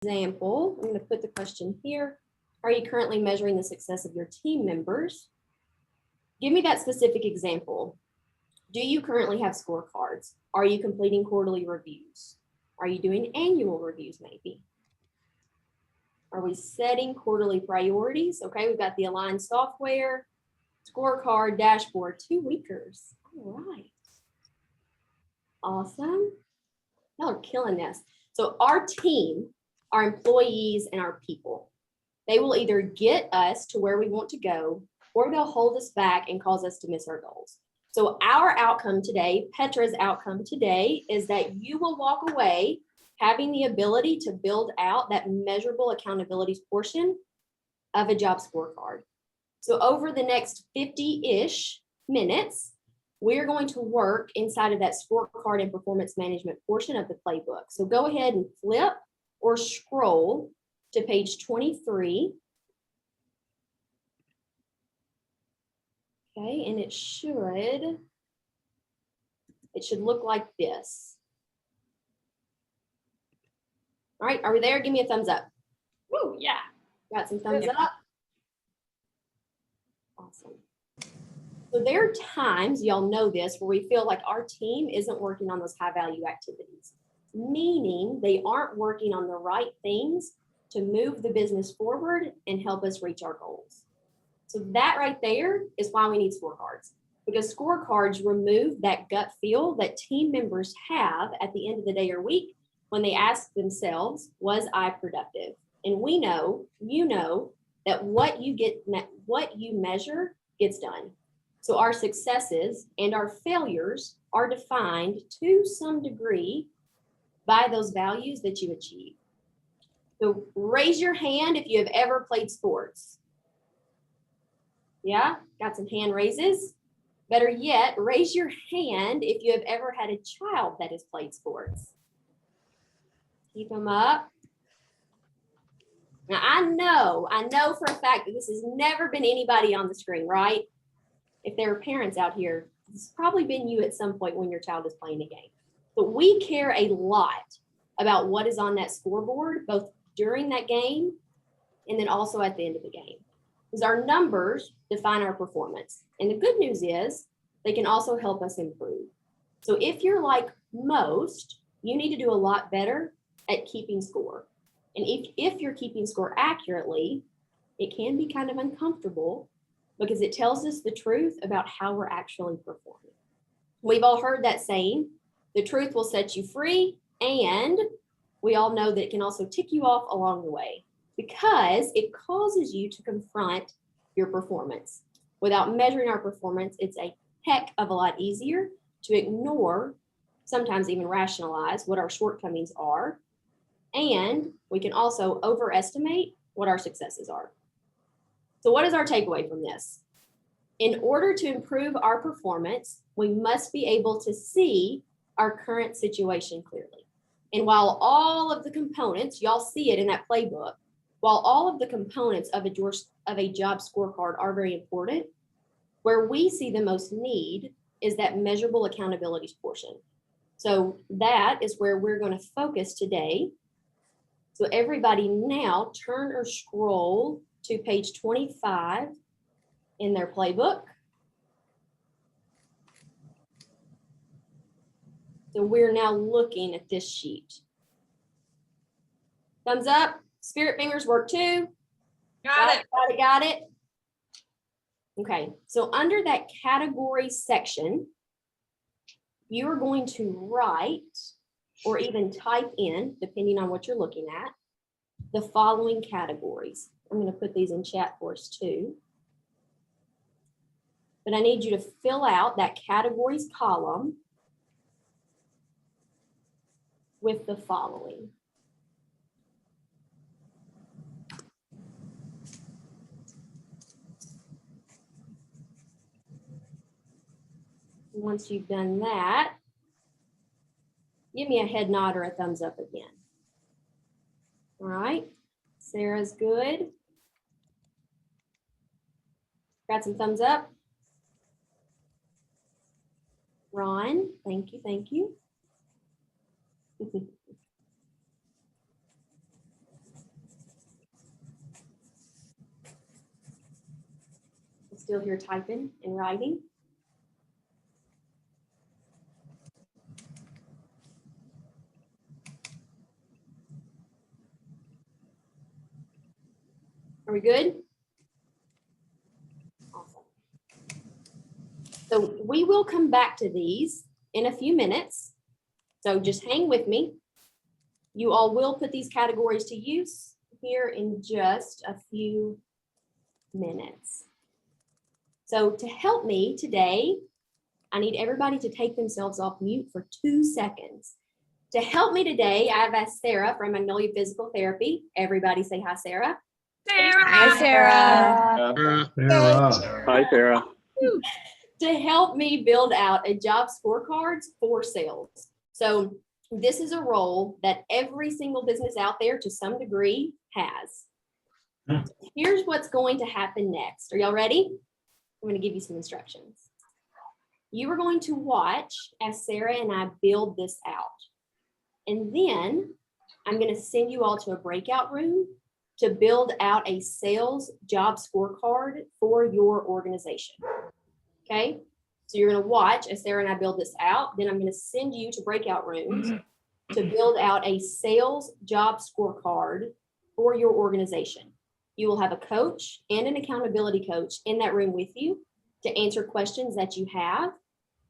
example, I'm going to put the question here. Are you currently measuring the success of your team members? Give me that specific example. Do you currently have scorecards? Are you completing quarterly reviews? Are you doing annual reviews maybe? Are we setting quarterly priorities? Okay, we've got the aligned software, scorecard, dashboard, 2 weekers. All right. Awesome. Y'all are killing this. So our team, our employees, and our people, they will either get us to where we want to go, or they'll hold us back and cause us to miss our goals. So our outcome today, Petra's outcome today, is that you will walk away having the ability to build out that measurable accountability portion of a job scorecard. So over the next 50-ish minutes, we're going to work inside of that scorecard and performance management portion of the playbook. So go ahead and flip or scroll to page 23. Okay, and it should look like this. All right, are we there? Give me a thumbs up. Woo, yeah, got some thumbs up. Awesome. So there are times, y'all know this, where we feel like our team isn't working on those high value activities, meaning they aren't working on the right things to move the business forward and help us reach our goals. So that right there is why we need scorecards, because scorecards remove that gut feel that team members have at the end of the day or week when they ask themselves, was I productive? And we know, you know, that what you measure gets done. So our successes and our failures are defined to some degree by those values that you achieve. So raise your hand if you have ever played sports. Yeah, got some hand raises. Better yet, raise your hand if you have ever had a child that has played sports. Keep them up. Now I know for a fact that this has never been anybody on the screen, right? If there are parents out here, it's probably been you at some point when your child is playing a game. But we care a lot about what is on that scoreboard, both during that game and then also at the end of the game. Because our numbers define our performance. And the good news is they can also help us improve. So if you're like most, you need to do a lot better at keeping score. And if you're keeping score accurately, it can be kind of uncomfortable because it tells us the truth about how we're actually performing. We've all heard that saying, the truth will set you free, and we all know that it can also tick you off along the way because it causes you to confront your performance. Without measuring our performance, it's a heck of a lot easier to ignore, sometimes even rationalize what our shortcomings are, and we can also overestimate what our successes are. So what is our takeaway from this? In order to improve our performance, we must be able to see our current situation clearly. And while all of the components, y'all see it in that playbook, while all of the components of a job scorecard are very important, where we see the most need is that measurable accountability portion. So that is where we're going to focus today. So everybody now turn or scroll to page 25 in their playbook. So we're now looking at this sheet. Thumbs up, spirit fingers work too. Got it. Okay, so under that category section, you are going to write or even type in, depending on what you're looking at, the following categories. I'm going to put these in chat for us too. But I need you to fill out that categories column with the following. Once you've done that, give me a head nod or a thumbs up again. All right, Sarah's good. Got some thumbs up. Ron, thank you. Still here typing and writing. Are we good? Awesome. So we will come back to these in a few minutes. So just hang with me. You all will put these categories to use here in just a few minutes. So to help me today, I need everybody to take themselves off mute for 2 seconds. To help me today, I've asked Sarah from Magnolia Physical Therapy. Everybody say hi, Sarah. Sarah. Hi, Sarah. Hi, Sarah. To help me build out a job scorecards for sales. So this is a role that every single business out there to some degree has. Here's what's going to happen next. Are y'all ready? I'm going to give you some instructions. You are going to watch as Sarah and I build this out. And then I'm going to send you all to a breakout room to build out a sales job scorecard for your organization. Okay? So you're going to watch as Sarah and I build this out. Then I'm going to send you to breakout rooms to build out a sales job scorecard for your organization. You will have a coach and an accountability coach in that room with you to answer questions that you have.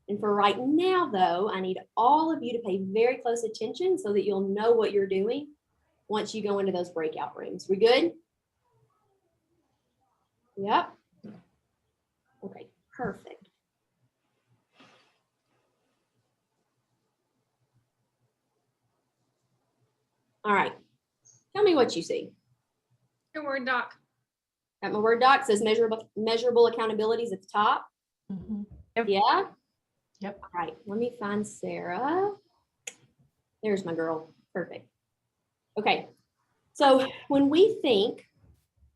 And for right now, though, I need all of you to pay very close attention so that you'll know what you're doing once you go into those breakout rooms. We good? Yep. Okay, perfect. All right, tell me what you see. Your Word doc. Got my Word doc, says measurable accountabilities at the top. Yep. Yeah? Yep. All right, let me find Sarah. There's my girl, perfect. Okay, so when we think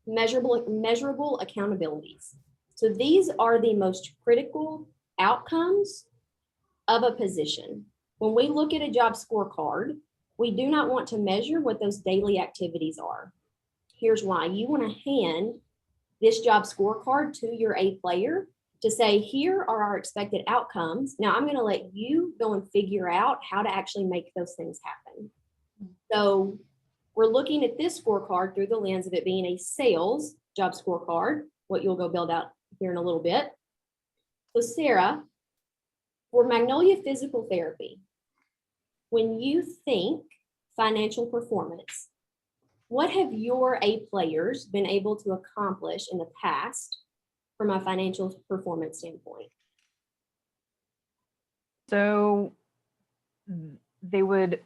measurable accountabilities, so these are the most critical outcomes of a position. When we look at a job scorecard, we do not want to measure what those daily activities are. Here's why. You want to hand this job scorecard to your A player to say, here are our expected outcomes. Now I'm going to let you go and figure out how to actually make those things happen. So we're looking at this scorecard through the lens of it being a sales job scorecard, what you'll go build out here in a little bit. So Sarah, for Magnolia Physical Therapy, when you think financial performance, what have your A players been able to accomplish in the past from a financial performance standpoint? So they would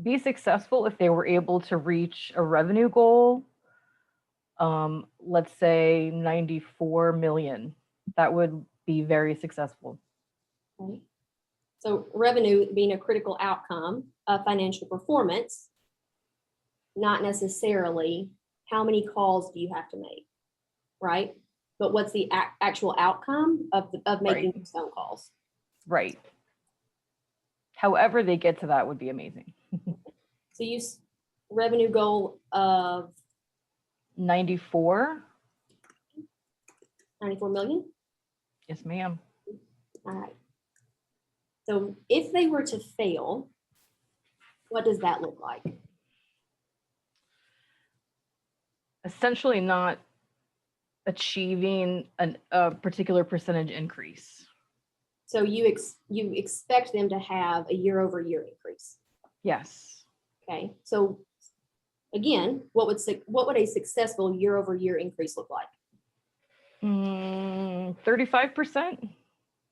be successful if they were able to reach a revenue goal, let's say 94 million. That would be very successful. Okay. So revenue being a critical outcome of financial performance, not necessarily how many calls do you have to make, right? But what's the actual outcome of making those phone calls? Right. However they get to that would be amazing. So you revenue goal of 94. 94 million? Yes, ma'am. All right. So if they were to fail, what does that look like? Essentially not achieving a particular percentage increase. So you expect them to have a year-over-year increase. Yes. Okay. So again, what would a successful year-over-year increase look like? 35%.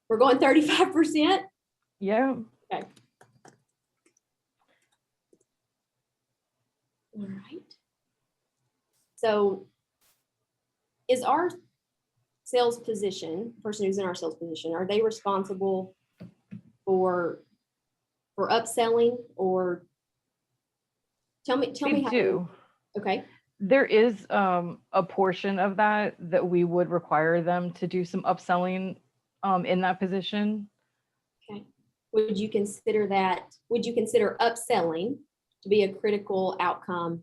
We're going 35%. Yeah. Okay. All right. So is our sales position, person who's in our sales position, are they responsible for upselling, or tell me how do. Okay. There is a portion of that we would require them to do some upselling in that position. Okay. Would you consider upselling to be a critical outcome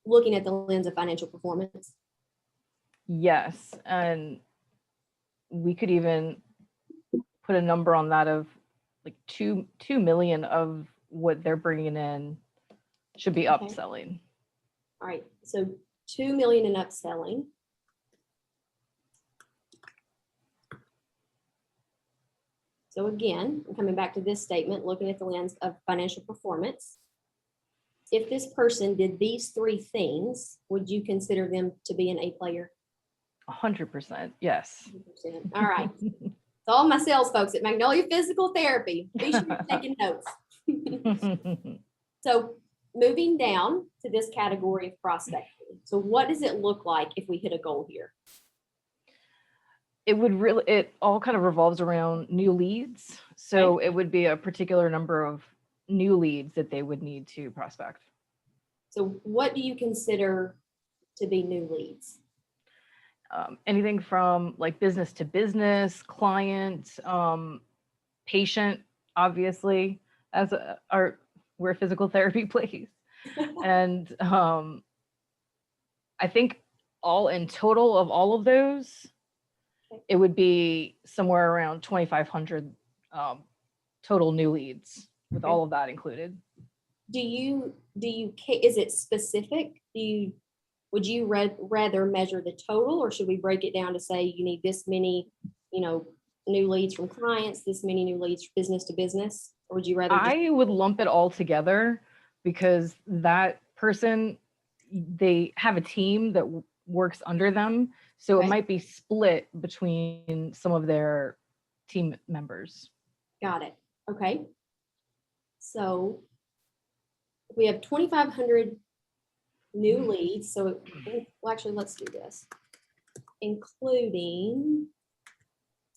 looking at the lens of financial performance? Yes. And we could even put a number on that of like 2 million of what they're bringing in should be Okay. upselling. All right, so 2 million in upselling. So again, I'm coming back to this statement, looking at the lens of financial performance. If this person did these 3 things, would you consider them to be an A player? 100%, yes. 100%. All right. So all my sales folks at Magnolia Physical Therapy, be sure you're taking notes. So moving down to this category of prospecting. So what does it look like if we hit a goal here? It all kind of revolves around new leads. So it would be a particular number of new leads that they would need to prospect. So what do you consider to be new leads? Anything from like business to business, client, patient, obviously, we're a physical therapy place. And I think all in total of all of those, it would be somewhere around 2,500 total new leads with all of that included. Is it specific? Would you rather measure the total, or should we break it down to say you need this many, new leads from clients, this many new leads business to business? Or would you rather? I would lump it all together because that person, they have a team that works under them. So Okay. It might be split between some of their team members. Got it. Okay. So we have 2,500 new leads. So, well, actually, let's do this, including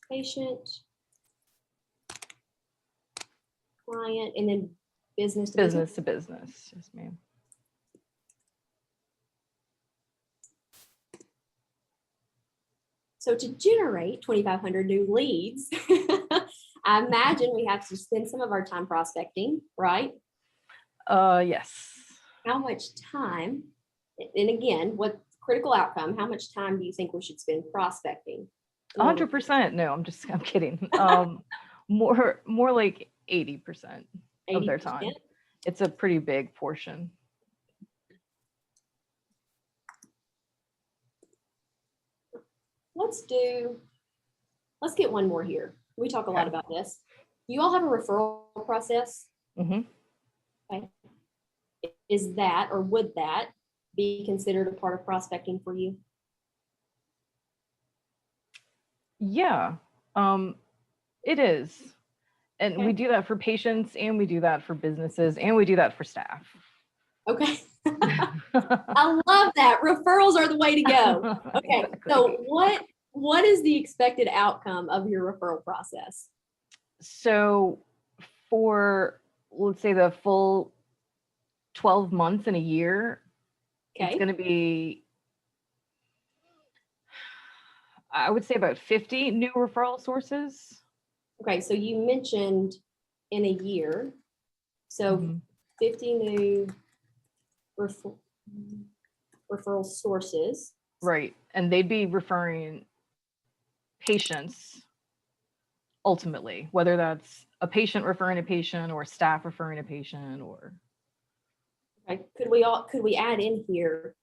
patient, client, and then business to business. Business to business. Yes, ma'am. So to generate 2,500 new leads, I imagine we have to spend some of our time prospecting, right? Yes. How much time, and again, what critical outcome, how much time do you think we should spend prospecting? 100%. No, I'm kidding. More like 80% of their time. It's a pretty big portion. Let's get one more here. We talk a lot about this. You all have a referral process? Mm-hmm. Okay. Is that, or would that be considered a part of prospecting for you? Yeah, it is. And we do that for patients, and we do that for businesses, and we do that for staff. Okay. I love that. Referrals are the way to go. Okay. Exactly. So what is the expected outcome of your referral process? So for, let's say, the full 12 months in a year, it's going to be, I would say, about 50 new referral sources. Okay. So you mentioned in a year. So 50 new referral sources. Right. And they'd be referring patients ultimately, whether that's a patient referring a patient or staff referring a patient or. Okay. Could we add in here,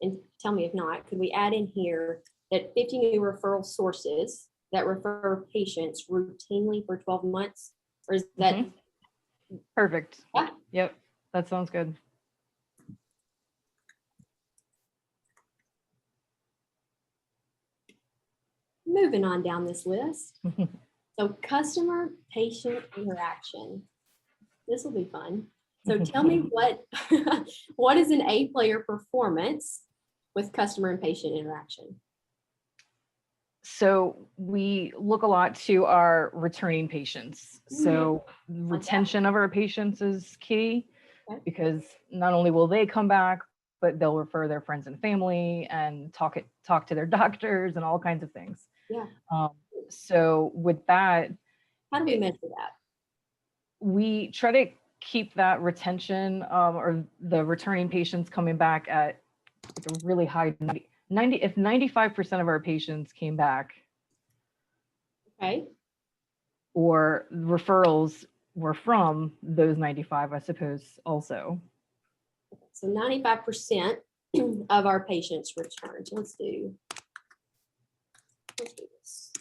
and tell me if not, could we add in here that 50 new referral sources that refer patients routinely for 12 months? Or is that perfect? Yeah. Yep. That sounds good. Moving on down this list. So customer patient interaction. This will be fun. So tell me what is an A player performance with customer and patient interaction? So we look a lot to our returning patients. So retention of our patients is key, because not only will they come back, but they'll refer their friends and family and talk to their doctors and all kinds of things. Yeah. So with that, how do we measure that? We try to keep that retention or the returning patients coming back at like a really high 90. If 95% of our patients came back, Okay. or referrals were from those 95, I suppose, also. So 95% of our patients returned. So let's do this.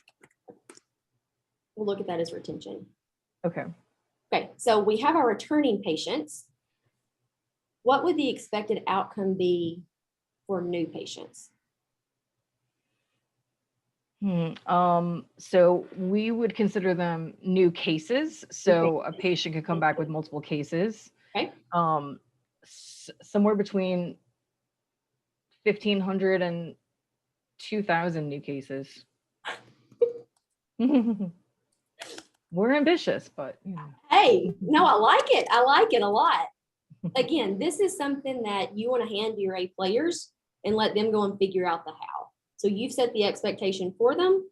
We'll look at that as retention. Okay. Okay, so we have our returning patients. What would the expected outcome be for new patients? So we would consider them new cases. So a patient could come back with multiple cases. Okay. Somewhere between 1,500 and 2,000 new cases. We're ambitious, but you know. Hey, no, I like it. I like it a lot. Again, this is something that you want to hand to your A players and let them go and figure out the how. So you've set the expectation for them,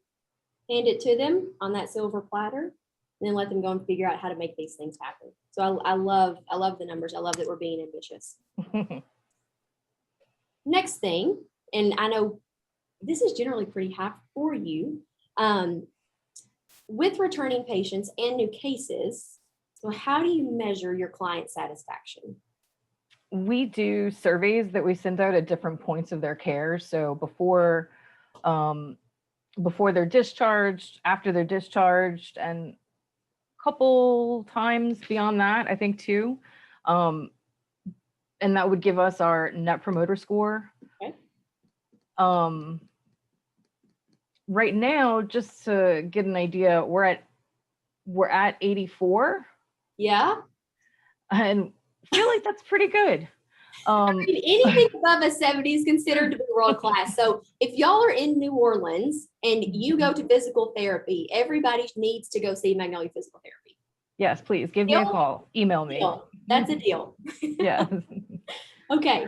hand it to them on that silver platter, and then let them go and figure out how to make these things happen. So I love the numbers. I love that we're being ambitious. Next thing, and I know this is generally pretty high for you, with returning patients and new cases. So how do you measure your client satisfaction? We do surveys that we send out at different points of their care. So before they're discharged, after they're discharged, and a couple times beyond that, I think too. And that would give us our Net Promoter Score. Okay. Right now, just to get an idea, we're at 84. Yeah. And I feel like that's pretty good. I mean, anything above a 70 is considered to be world class. So if y'all are in New Orleans and you go to physical therapy, everybody needs to go see Magnolia Physical Therapy. Yes, please give me a call. Email me. Deal. That's a deal. Yes. Okay.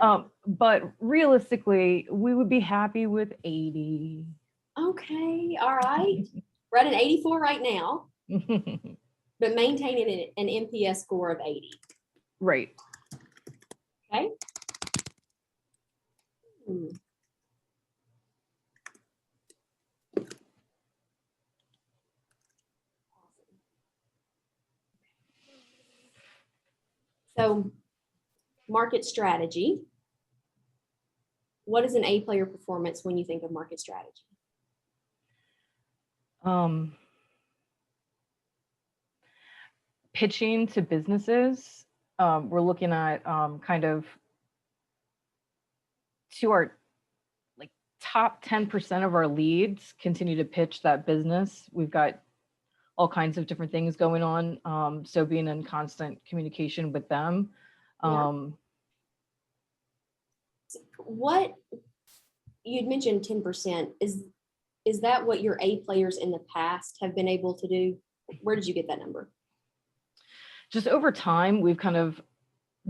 But realistically, we would be happy with 80. Okay. All right. We're at an 84 right now, but maintaining an NPS score of 80. Right. Okay. So, market strategy. What is an A player performance when you think of market strategy? Pitching to businesses. We're looking at kind of to our like top 10% of our leads continue to pitch that business. We've got all kinds of different things going on. So being in constant communication with them. What you'd mentioned 10%, is that what your A players in the past have been able to do? Where did you get that number? Just over time, we've kind of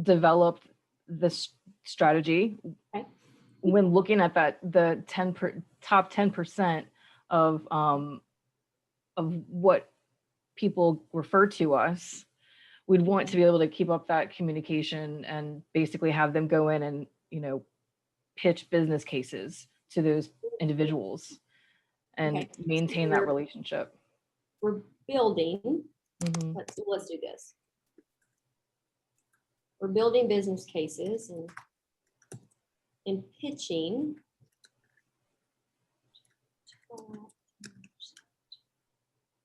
developed this strategy. Okay. When looking at the top 10% of what people refer to us, we'd want to be able to keep up that communication and basically have them go in and, pitch business cases to those individuals and maintain that relationship. We're building. Mm-hmm. Let's do this. We're building business cases and pitching.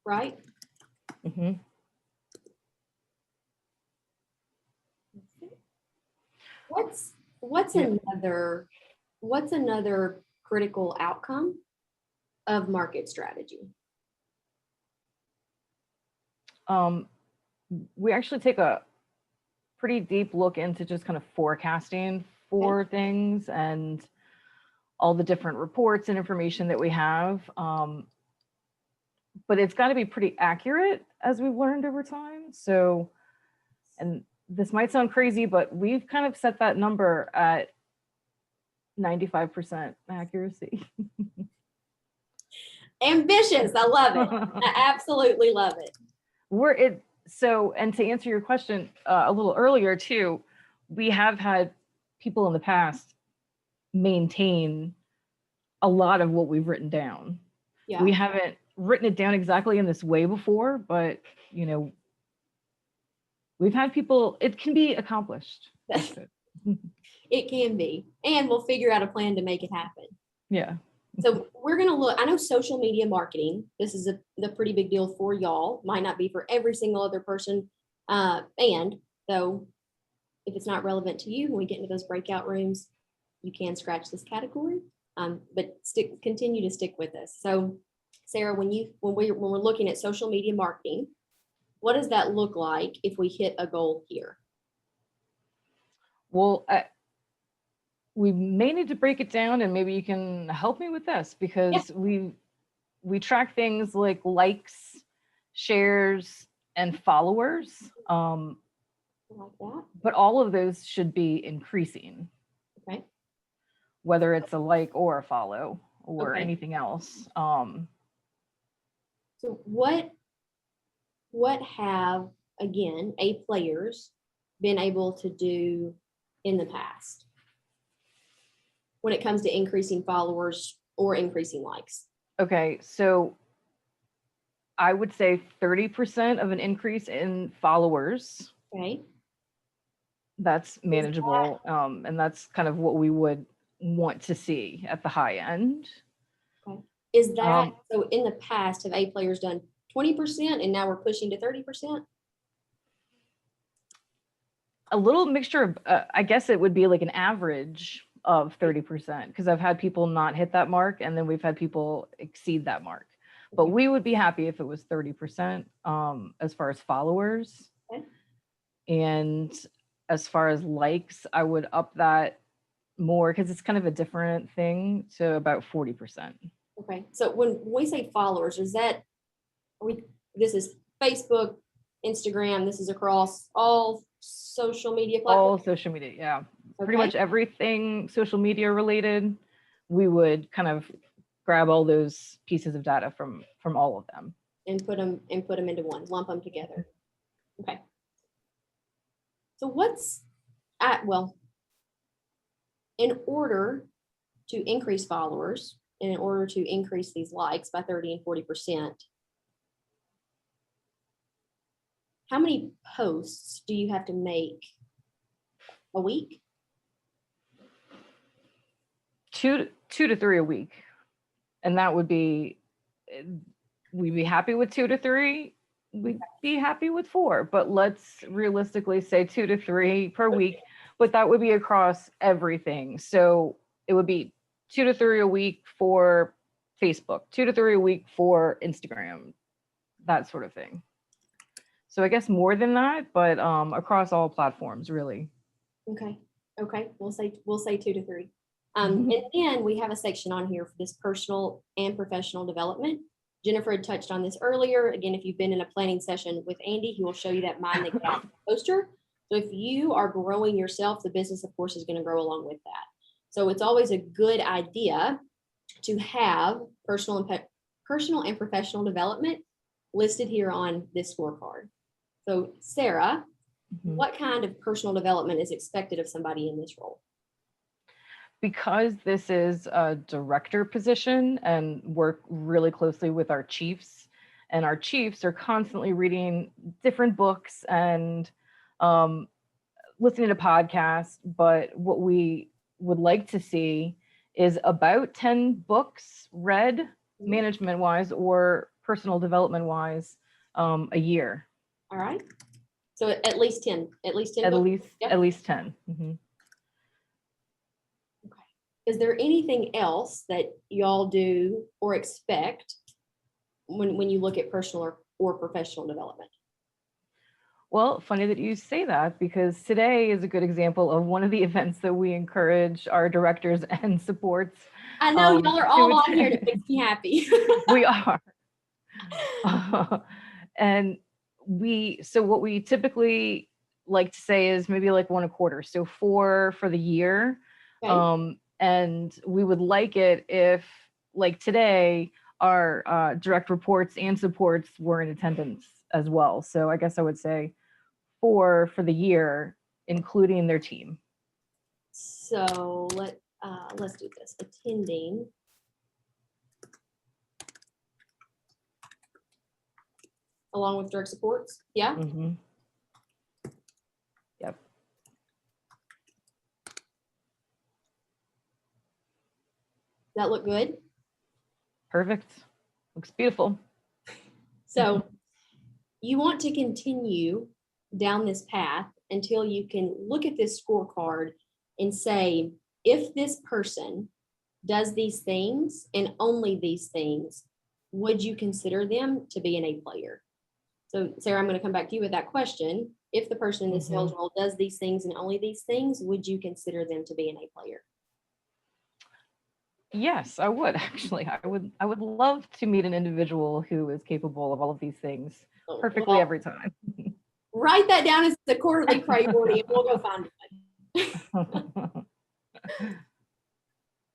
Right? Mm-hmm. What's another critical outcome of market strategy? We actually take a pretty deep look into just kind of forecasting for things and all the different reports and information that we have. But it's got to be pretty accurate, as we've learned over time. So, and this might sound crazy, but we've kind of set that number at 95% accuracy. Ambitious. I love it. I absolutely love it. And to answer your question a little earlier too, we have had people in the past maintain a lot of what we've written down. Yeah. We haven't written it down exactly in this way before, but we've had people, it can be accomplished. It can be, and we'll figure out a plan to make it happen. Yeah. So we're going to look, I know social media marketing, this is a pretty big deal for y'all, might not be for every single other person. And though, if it's not relevant to you, when we get into those breakout rooms, you can scratch this category, but continue to stick with us. So Sarah, when we're looking at social media marketing, what does that look like if we hit a goal here? Well, we may need to break it down, and maybe you can help me with this, because we track things like likes, shares, and followers. Like that. But all of those should be increasing. Okay. Whether it's a like or a follow or Okay. anything else. So what have, again, A players been able to do in the past when it comes to increasing followers or increasing likes? Okay, so I would say 30% of an increase in followers. Okay. That's manageable. And that's kind of what we would want to see at the high end. Okay. Is that, so in the past, have A players done 20% and now we're pushing to 30%? A little mixture of, I guess it would be like an average of 30%, because I've had people not hit that mark, and then we've had people exceed that mark. But we would be happy if it was 30% as far as followers. Okay. And as far as likes, I would up that more, because it's kind of a different thing, to about 40%. Okay. So when we say followers, is that, this is Facebook, Instagram, this is across all social media platforms? All social media, yeah. Okay. Pretty much everything social media related, we would kind of grab all those pieces of data from all of them. And put them into one, lump them together. Okay. So in order to increase followers, and in order to increase these likes by 30 and 40%, how many posts do you have to make a week? 2 to 3 a week. And that would be, we'd be happy with 2 to 3. We'd be happy with 4, but let's realistically say 2 to 3 per week, but that would be across everything. So it would be 2 to 3 a week for Facebook, 2 to 3 a week for Instagram, that sort of thing. So I guess more than that, but across all platforms, really. Okay. We'll say 2 to 3. And then we have a section on here for this personal and professional development. Jennifer had touched on this earlier. Again, if you've been in a planning session with Andy, he will show you that Mind the Gap poster. So if you are growing yourself, the business, of course, is going to grow along with that. So it's always a good idea to have personal and professional development listed here on this scorecard. So Sarah, what kind of personal development is expected of somebody in this role? Because this is a director position and work really closely with our chiefs, and our chiefs are constantly reading different books and listening to podcasts, but what we would like to see is about 10 books read, management wise or personal development wise, a year. All right. So at least 10 At books? least 10. Mm-hmm. Is there anything else that y'all do or expect when you look at personal or professional development? Well, funny that you say that, because today is a good example of one of the events that we encourage our directors and supports. I know y'all are all on here to make me happy. We are. And so what we typically like to say is maybe like 1 a quarter. So 4 for the year. Okay. And we would like it if, like today, our direct reports and supports were in attendance as well. So I guess I would say 4 for the year, including their team. So let's do this. Attending along with direct supports. Yeah. Mhm. Yep. That look good? Perfect. Looks beautiful. So you want to continue down this path until you can look at this scorecard and say, if this person does these things and only these things, would you consider them to be an A player? So Sarah, I'm going to come back to you with that question. If the person in the sales role does these things and only these things, would you consider them to be an A player? Yes, I would actually. I would love to meet an individual who is capable of all of these things perfectly Well, every time. write that down as the quarterly priority and we'll go find one.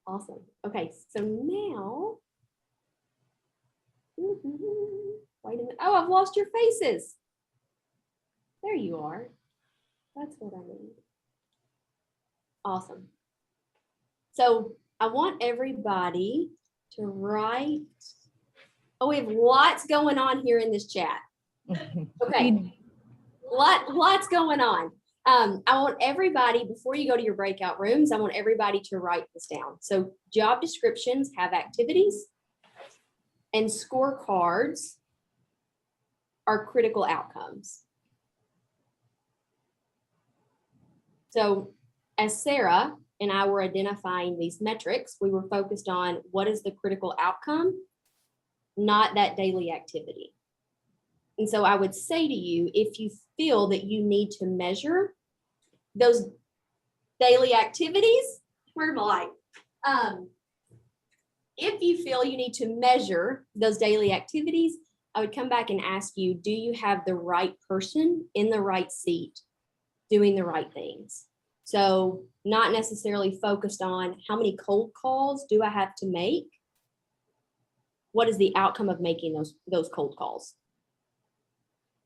Awesome. Okay, so now, wait a minute. Oh, I've lost your faces. There you are. That's what I need. Awesome. So I want everybody to write. Oh, we have lots going on here in this chat. Okay, lots going on. I want everybody, before you go to your breakout rooms, I want everybody to write this down. So job descriptions have activities, and scorecards are critical outcomes. So as Sarah and I were identifying these metrics, we were focused on what is the critical outcome, not that daily activity. And so I would say to you, if you feel that you need to measure those daily activities, where's my light? If you feel you need to measure those daily activities, I would come back and ask you, do you have the right person in the right seat doing the right things? So not necessarily focused on how many cold calls do I have to make? What is the outcome of making those cold calls?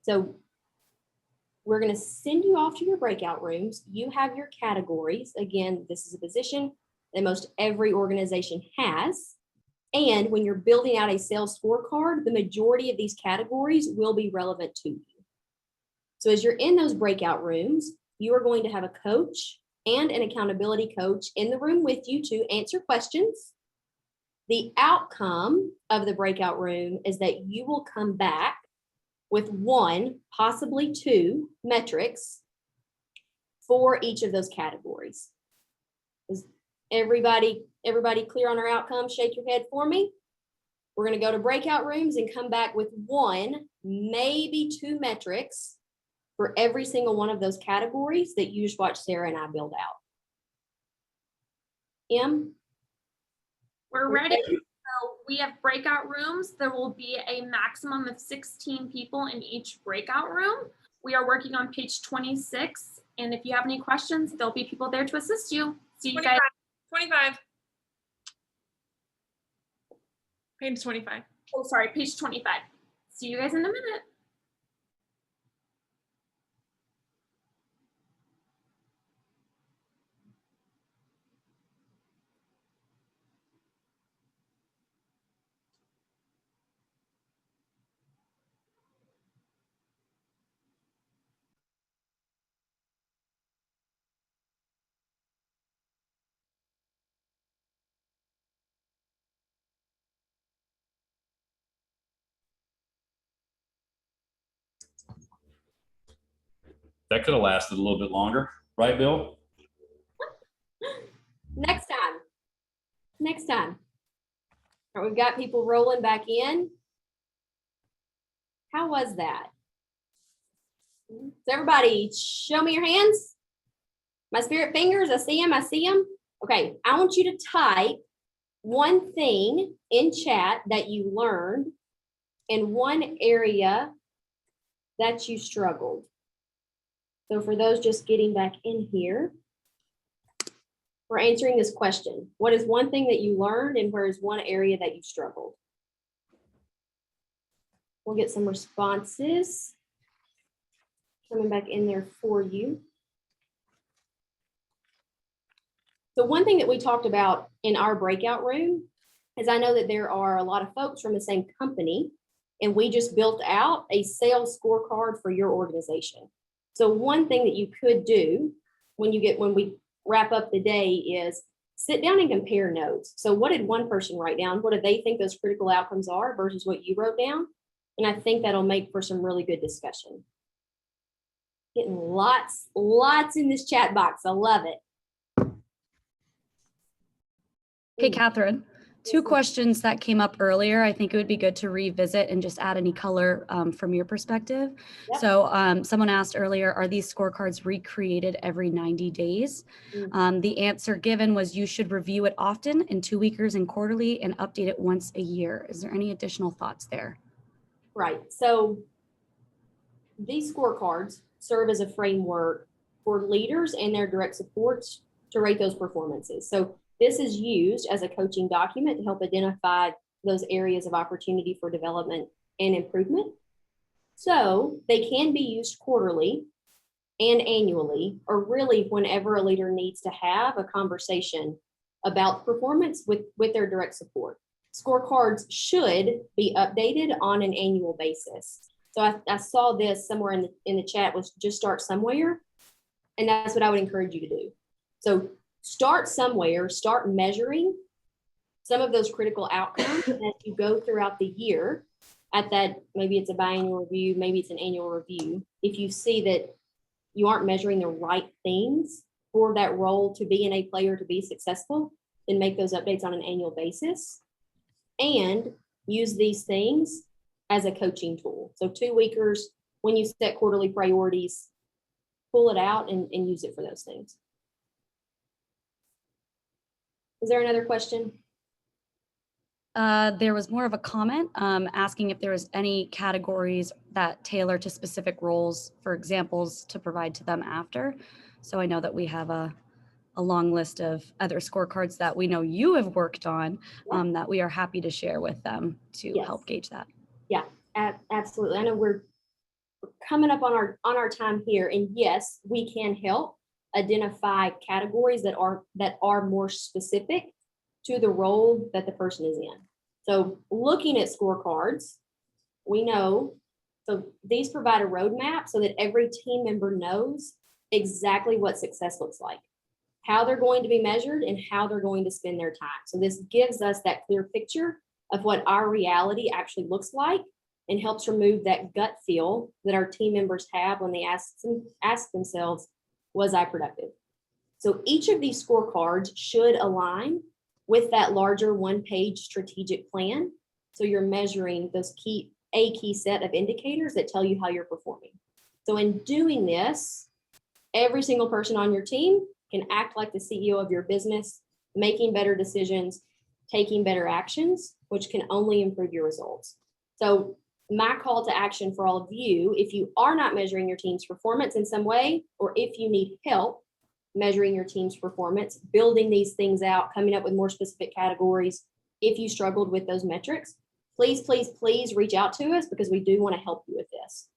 So we're going to send you off to your breakout rooms. You have your categories. Again, this is a position that most every organization has. And when you're building out a sales scorecard, the majority of these categories will be relevant to you. So as you're in those breakout rooms, you are going to have a coach and an accountability coach in the room with you to answer questions. The outcome of the breakout room is that you will come back with one, possibly two metrics for each of those categories. Is everybody clear on our outcome? Shake your head for me. We're going to go to breakout rooms and come back with one, maybe two metrics for every single one of those categories that you just watched Sarah and I build out. Em? We're ready. So we have breakout rooms. There will be a maximum of 16 people in each breakout room. We are working on page 26. And if you have any questions, there'll be people there to assist you. See you guys. 25. Page 25. Oh, sorry, page 25. See you guys in a minute. That could have lasted a little bit longer, right, Bill? Next time. All right, we've got people rolling back in. How was that? So everybody show me your hands. My spirit fingers, I see them. Okay, I want you to type one thing in chat that you learned in one area that you struggled. So for those just getting back in here, we're answering this question. What is one thing that you learned and where is one area that you struggled? We'll get some responses coming back in there for you. So one thing that we talked about in our breakout room is I know that there are a lot of folks from the same company and we just built out a sales scorecard for your organization. So one thing that you could do when we wrap up the day is sit down and compare notes. So what did one person write down? What do they think those critical outcomes are versus what you wrote down? And I think that'll make for some really good discussion. Getting lots in this chat box. I love it. Okay, Katherine, two questions that came up earlier. I think it would be good to revisit and just add any color from your perspective. Yep. So someone asked earlier, are these scorecards recreated every 90 days? The answer given was you should review it often in 2 weekers and quarterly and update it once a year. Is there any additional thoughts there? Right. So these scorecards serve as a framework for leaders and their direct supports to rate those performances. So this is used as a coaching document to help identify those areas of opportunity for development and improvement. So they can be used quarterly and annually, or really whenever a leader needs to have a conversation about performance with their direct support. Scorecards should be updated on an annual basis. So I saw this somewhere in the chat was just start somewhere. And that's what I would encourage you to do. So start somewhere, start measuring some of those critical outcomes as you go throughout the year at that, maybe it's a biannual review, maybe it's an annual review. If you see that you aren't measuring the right things for that role to be an A player, to be successful, then make those updates on an annual basis and use these things as a coaching tool. So 2 weekers, when you set quarterly priorities, pull it out and use it for those things. Is there another question? There was more of a comment asking if there was any categories that tailor to specific roles for examples to provide to them after. So I know that we have a long list of other scorecards that we know you have worked on that we are happy to share with them to help gauge that. Yeah, Absolutely. I know we're coming up on our time here, and yes, we can help identify categories that are more specific to the role that the person is in. So looking at scorecards, we know, so these provide a roadmap so that every team member knows exactly what success looks like, how they're going to be measured, and how they're going to spend their time. So this gives us that clear picture of what our reality actually looks like and helps remove that gut feel that our team members have when they ask themselves, was I productive? So each of these scorecards should align with that larger one-page strategic plan. So you're measuring those key set of indicators that tell you how you're performing. So in doing this, every single person on your team can act like the CEO of your business, making better decisions, taking better actions, which can only improve your results. So my call to action for all of you, if you are not measuring your team's performance in some way, or if you need help measuring your team's performance, building these things out, coming up with more specific categories, if you struggled with those metrics, please, please, please reach out to us because we do want to help you with this.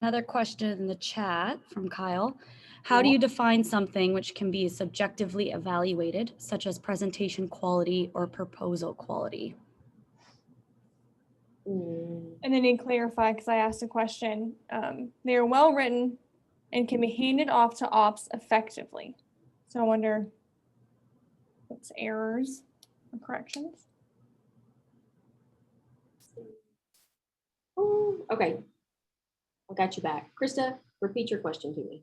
Another question in the chat from Kyle. How do you define something which can be subjectively evaluated, such as presentation quality or proposal quality? And I need to clarify because I asked a question. They are well written and can be handed off to ops effectively. So I wonder what's errors or corrections? Okay, I got you back. Krista, repeat your question to me.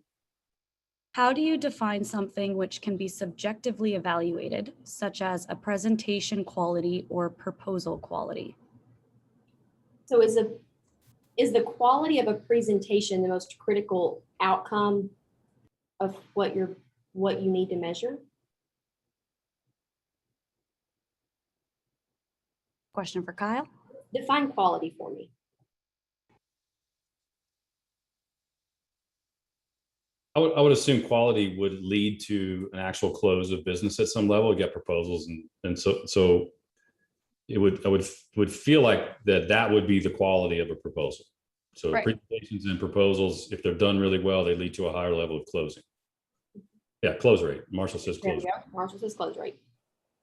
How do you define something which can be subjectively evaluated, such as a presentation quality or proposal quality? So is the quality of a presentation the most critical outcome of what you need to measure? Question for Kyle. Define quality for me. I would assume quality would lead to an actual close of business at some level, get proposals, and so it would feel like that would be the quality of a proposal. So Right. Presentations and proposals, if they're done really well, they lead to a higher level of closing. Yeah, close rate. Marshall says close rate. Marshall says close rate.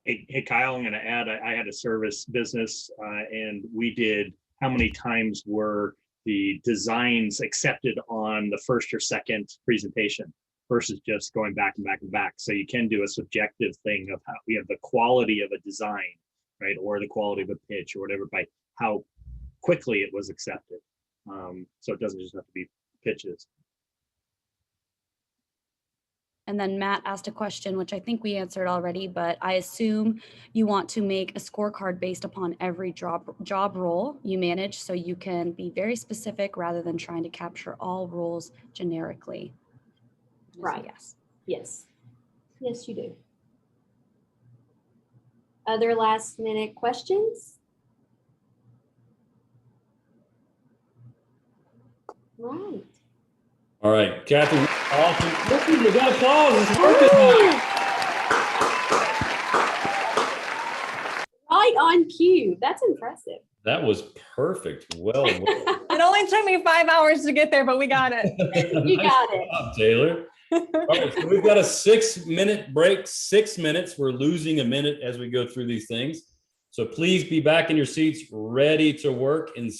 Hey, Kyle, I'm going to add, I had a service business and we did, how many times were the designs accepted on the first or second presentation versus just going back and back and back. So you can do a subjective thing of how we have the quality of a design, right? Or the quality of a pitch or whatever by how quickly it was accepted. So it doesn't just have to be pitches. And then Matt asked a question, which I think we answered already, but I assume you want to make a scorecard based upon every job role you manage, so you can be very specific rather than trying to capture all roles generically. Right. Yes. Yes. Yes, you do. Other last minute questions? Right. All right, Katherine, awesome. Listen, you got applause. It's working now. Right on cue. That's impressive. That was perfect. Well, It only took me 5 hours to get there, but we got it. You got it. job, Taylor. All right, so we've got a 6-minute break, 6 minutes. We're losing a minute as we go through these things. So please be back in your seats, ready to work in